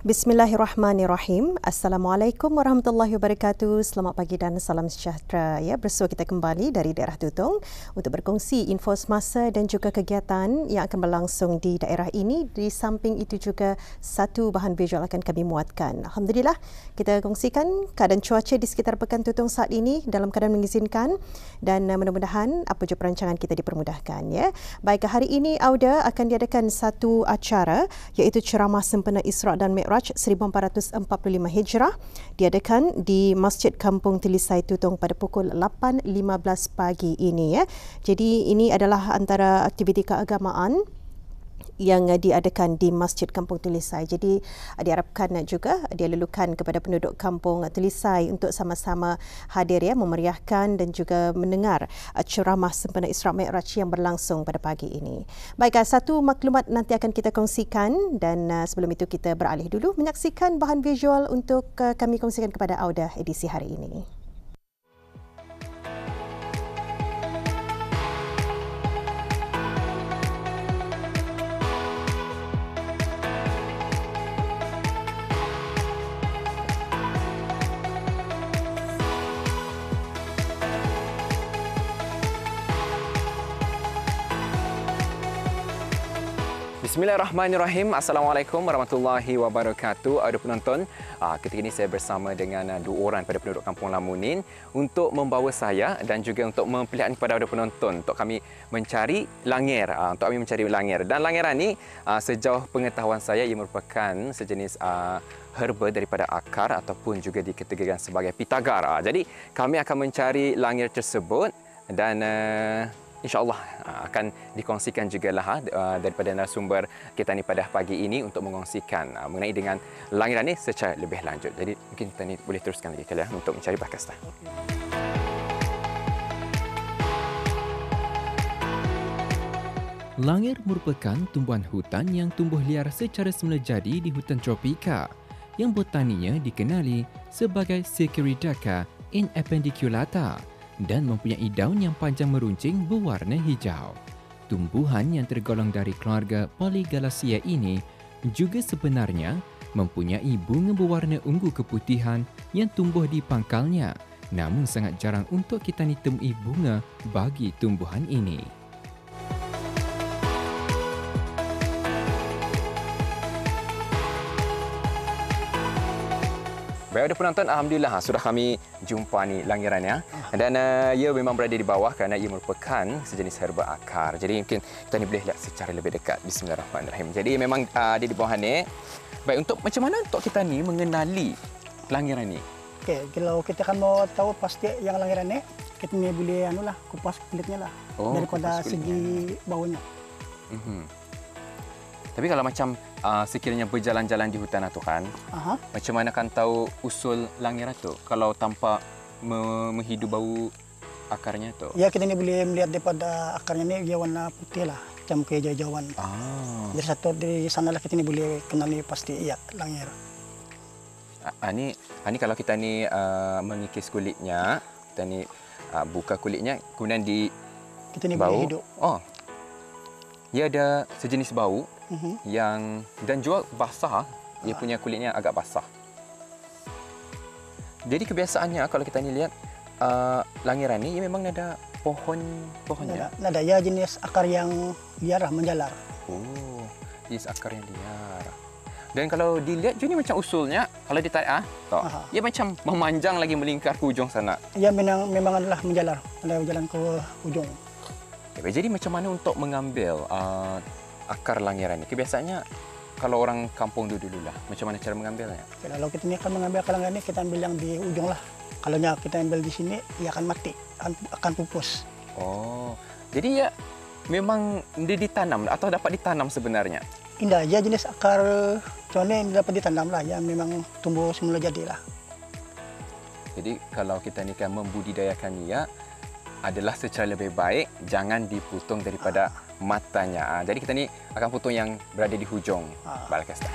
Bismillahirrahmanirrahim. Assalamualaikum warahmatullahi wabarakatuh. Selamat pagi dan salam sejahtera. Ya, bersua kita kembali dari daerah Tutong untuk berkongsi info semasa dan juga kegiatan yang akan berlangsung di daerah ini. Di samping itu juga satu bahan visual akan kami muatkan. Alhamdulillah, kita kongsikan keadaan cuaca di sekitar Pekan Tutong saat ini dalam keadaan mengizinkan dan mudah-mudahan apa jua perancangan kita dipermudahkan. Ya. Baik, hari ini Auda akan diadakan satu acara iaitu ceramah sempena Isra' dan Mi'raj 1445 Hijrah diadakan di Masjid Kampung Telisai Tutong pada pukul 8.15 pagi ini. Ya. Jadi ini adalah antara aktiviti keagamaan yang diadakan di Masjid Kampung Telisai. Jadi diharapkan juga dilalukan kepada penduduk Kampung Telisai untuk sama-sama hadir ya, memeriahkan dan juga mendengar ceramah sempena Isra' Mi'raj yang berlangsung pada pagi ini. Baik, satu maklumat nanti akan kita kongsikan dan sebelum itu kita beralih dulu menyaksikan bahan visual untuk kami kongsikan kepada Auda edisi hari ini. Bismillahirrahmanirrahim. Assalamualaikum warahmatullahi wabarakatuh. Ada penonton, ketika ini saya bersama dengan dua orang pada penduduk Kampung Lamunin untuk membawa saya dan juga untuk memperlihatkan kepada penonton untuk kami mencari langir, Dan langiran ini sejauh pengetahuan saya ia merupakan sejenis herba daripada akar ataupun juga dikategorikan sebagai pitagar. Jadi kami akan mencari langir tersebut dan InsyaAllah akan dikongsikan juga daripada narasumber kita ni pada pagi ini untuk mengongsikan mengenai dengan langiran ini secara lebih lanjut. Jadi mungkin kita ni boleh teruskan lagi kali untuk mencari bakas. Langir merupakan tumbuhan hutan yang tumbuh liar secara semula jadi di hutan tropika yang botaninya dikenali sebagai Cichiridaca in appendiculata dan mempunyai daun yang panjang meruncing berwarna hijau. Tumbuhan yang tergolong dari keluarga Polygalaceae ini juga sebenarnya mempunyai bunga berwarna ungu keputihan yang tumbuh di pangkalnya, namun sangat jarang untuk kita temui bunga bagi tumbuhan ini. Baik, ada penonton, alhamdulillah sudah kami jumpa ni langirannya dan ia memang berada di bawah kerana ia merupakan sejenis herba akar. Jadi mungkin kita ni boleh lihat secara lebih dekat. Bismillahirrahmanirrahim. Jadi memang ada di bawah ni. Baik, untuk macam mana untuk kita ni mengenali langiran ni? Okey, kalau kita kan mau tahu pasti yang langiran ni, kita ni boleh kupas kulitnya lah daripada segi baunya. Tapi kalau macam sekiranya berjalan-jalan di hutan tu kan, macam mana kan tahu usul langiran tu kalau tanpa menghidu bau akarnya tu? Ya, kita ni boleh melihat daripada akarnya ni dia warna putih lah, macam kehijau-hijauan. Dari satu dari sanalah kita ni boleh kenali pasti iya langir. Ini kalau kita ni mengikis kulitnya, kita ni buka kulitnya, kemudian kita ni bau. boleh hidup. Ia ada sejenis bau yang dan juga basah. Dia punya kulitnya agak basah. Jadi kebiasaannya kalau kita ni lihat langiran ni, ia memang ada pohonnya. Ada ya jenis akar yang liar lah, menjalar. Oh, jenis akar yang liar. Dan kalau dilihat jadi macam usulnya, kalau ditarik ia macam memanjang lagi melingkar ke ujung sana. Ya, memang adalah menjalar, ada jalan ke ujung. Jadi macam mana untuk mengambil akar langiran ini? Kebiasaannya kalau orang kampung dulu-dululah, macam mana cara mengambilnya? Kalau kita ni akan mengambil akar langiran ini, kita ambil yang di ujung lah. Kalau kita ambil di sini, ia akan mati, akan pupus. Oh, jadi ya memang dia ditanam atau dapat ditanam sebenarnya? Indah, ya jenis akar contohnya yang dapat ditanam lah, ya memang tumbuh semula jadilah. Jadi kalau kita ni kan membudidayakan ia adalah secara lebih baik jangan dipotong daripada matanya. Jadi kita ni akan potong yang berada di hujung balkasta.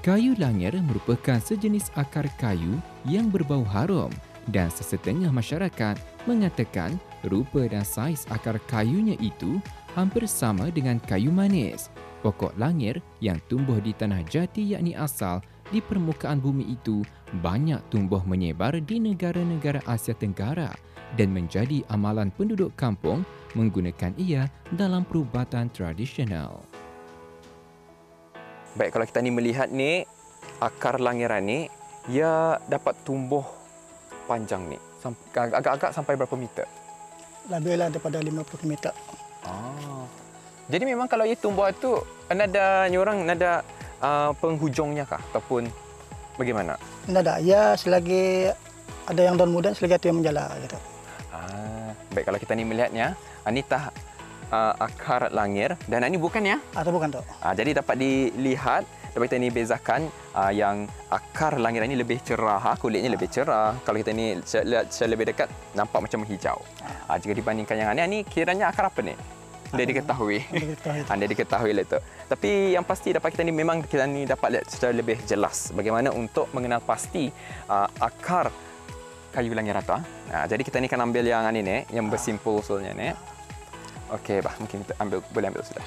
Kayu langir merupakan sejenis akar kayu yang berbau harum dan sesetengah masyarakat mengatakan rupa dan saiz akar kayunya itu hampir sama dengan kayu manis. Pokok langir yang tumbuh di tanah jati yakni asal di permukaan bumi itu banyak tumbuh menyebar di negara-negara Asia Tenggara dan menjadi amalan penduduk kampung menggunakan ia dalam perubatan tradisional. Baik, kalau kita ni melihat ni, akar langiran ni, ia dapat tumbuh panjang ni. Agak-agak sampai berapa meter? Lebihlah daripada 50 meter. Jadi memang kalau ia tumbuh tu, nada penghujungnya kah? Ataupun bagaimana? Tidak ada. Ya selagi ada yang daun muda, selagi itu yang menjala. Gitu. Baik, kalau kita ni melihatnya, ini akar langir dan ini bukan ya? Atau bukan tu? Jadi dapat dilihat, dapat kita ni bezakan yang akar langir ini lebih cerah, kulitnya lebih cerah. Kalau kita ni lihat secara lebih dekat, nampak macam hijau. Jika dibandingkan yang ini kiranya akar apa ni? Dia diketahui. Anda diketahui lah itu. Tapi yang pasti dapat kita ni dapat lihat secara lebih jelas bagaimana untuk mengenal pasti akar kayu langir itu. Jadi kita ni akan ambil yang ini ni, yang bersimpul usulnya ni. Okey, mungkin kita boleh ambil sudah.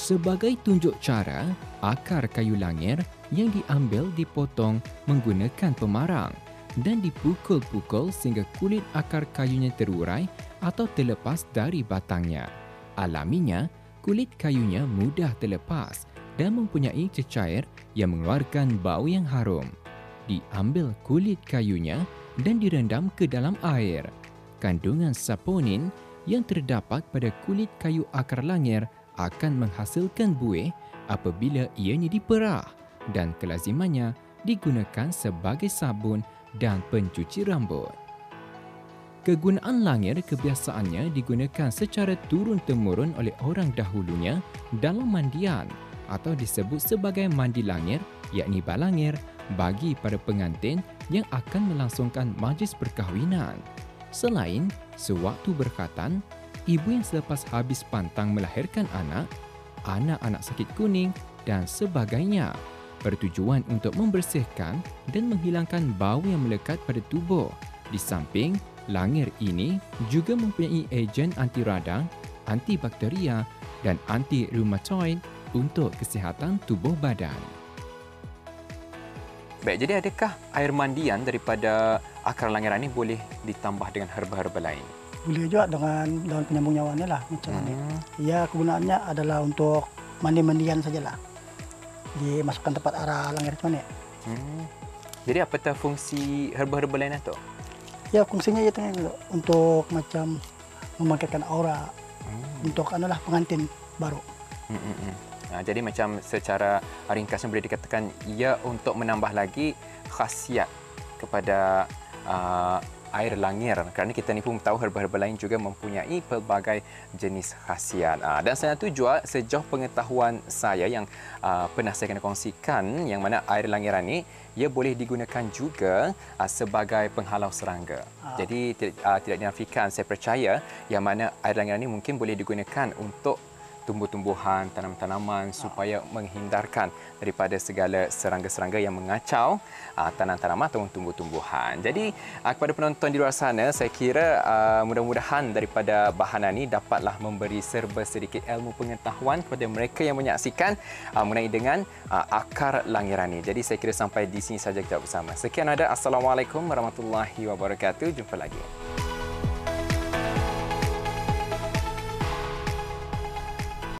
Sebagai tunjuk cara, akar kayu langir yang diambil dipotong menggunakan pemarang dan dipukul-pukul sehingga kulit akar kayunya terurai atau terlepas dari batangnya. Alaminya, kulit kayunya mudah terlepas dan mempunyai cecair yang mengeluarkan bau yang harum. Diambil kulit kayunya dan direndam ke dalam air. Kandungan saponin yang terdapat pada kulit kayu akar langir akan menghasilkan buih apabila ianya diperah dan kelazimannya digunakan sebagai sabun dan pencuci rambut. Kegunaan langir kebiasaannya digunakan secara turun-temurun oleh orang dahulunya dalam mandian atau disebut sebagai mandi langir, yakni balangir, bagi para pengantin yang akan melangsungkan majlis perkahwinan. Selain sewaktu berkhatan, ibu yang selepas habis pantang melahirkan anak-anak sakit kuning dan sebagainya, bertujuan untuk membersihkan dan menghilangkan bau yang melekat pada tubuh. Di samping, langir ini juga mempunyai ejen anti radang, antibakteria dan anti reumatoid untuk kesihatan tubuh badan. Baik, jadi adakah air mandian daripada akar langiran ini boleh ditambah dengan herba-herba lain? Boleh juga dengan daun penyambung nyawanya lah macam ni. Ya, kegunaannya adalah untuk mandi-mandian sajalah. Dimasukkan tempat arah langir itu ni. Jadi apakah fungsi herba-herba lain itu? Ya, fungsinya itu untuk macam membangkitkan aura untuk pengantin baru. Jadi macam secara ringkasnya boleh dikatakan ia untuk menambah lagi khasiat kepada air langir, kerana kita ni pun tahu herba-herba lain juga mempunyai pelbagai jenis khasiat. Dan saya tu juga sejauh pengetahuan saya yang pernah saya kena kongsikan, yang mana air langiran ni ia boleh digunakan juga sebagai penghalau serangga. Jadi tidak dinafikan, saya percaya yang mana air langiran ni mungkin boleh digunakan untuk tumbuh-tumbuhan, tanam-tanaman supaya menghindarkan daripada segala serangga-serangga yang mengacau tanam-tanaman atau tumbuh-tumbuhan. Jadi kepada penonton di luar sana, saya kira mudah-mudahan daripada bahanan ini dapatlah memberi serba sedikit ilmu pengetahuan kepada mereka yang menyaksikan mengenai dengan akar langiran ini. Jadi saya kira sampai di sini saja kita bersama. Sekian ada. Assalamualaikum warahmatullahi wabarakatuh. Jumpa lagi.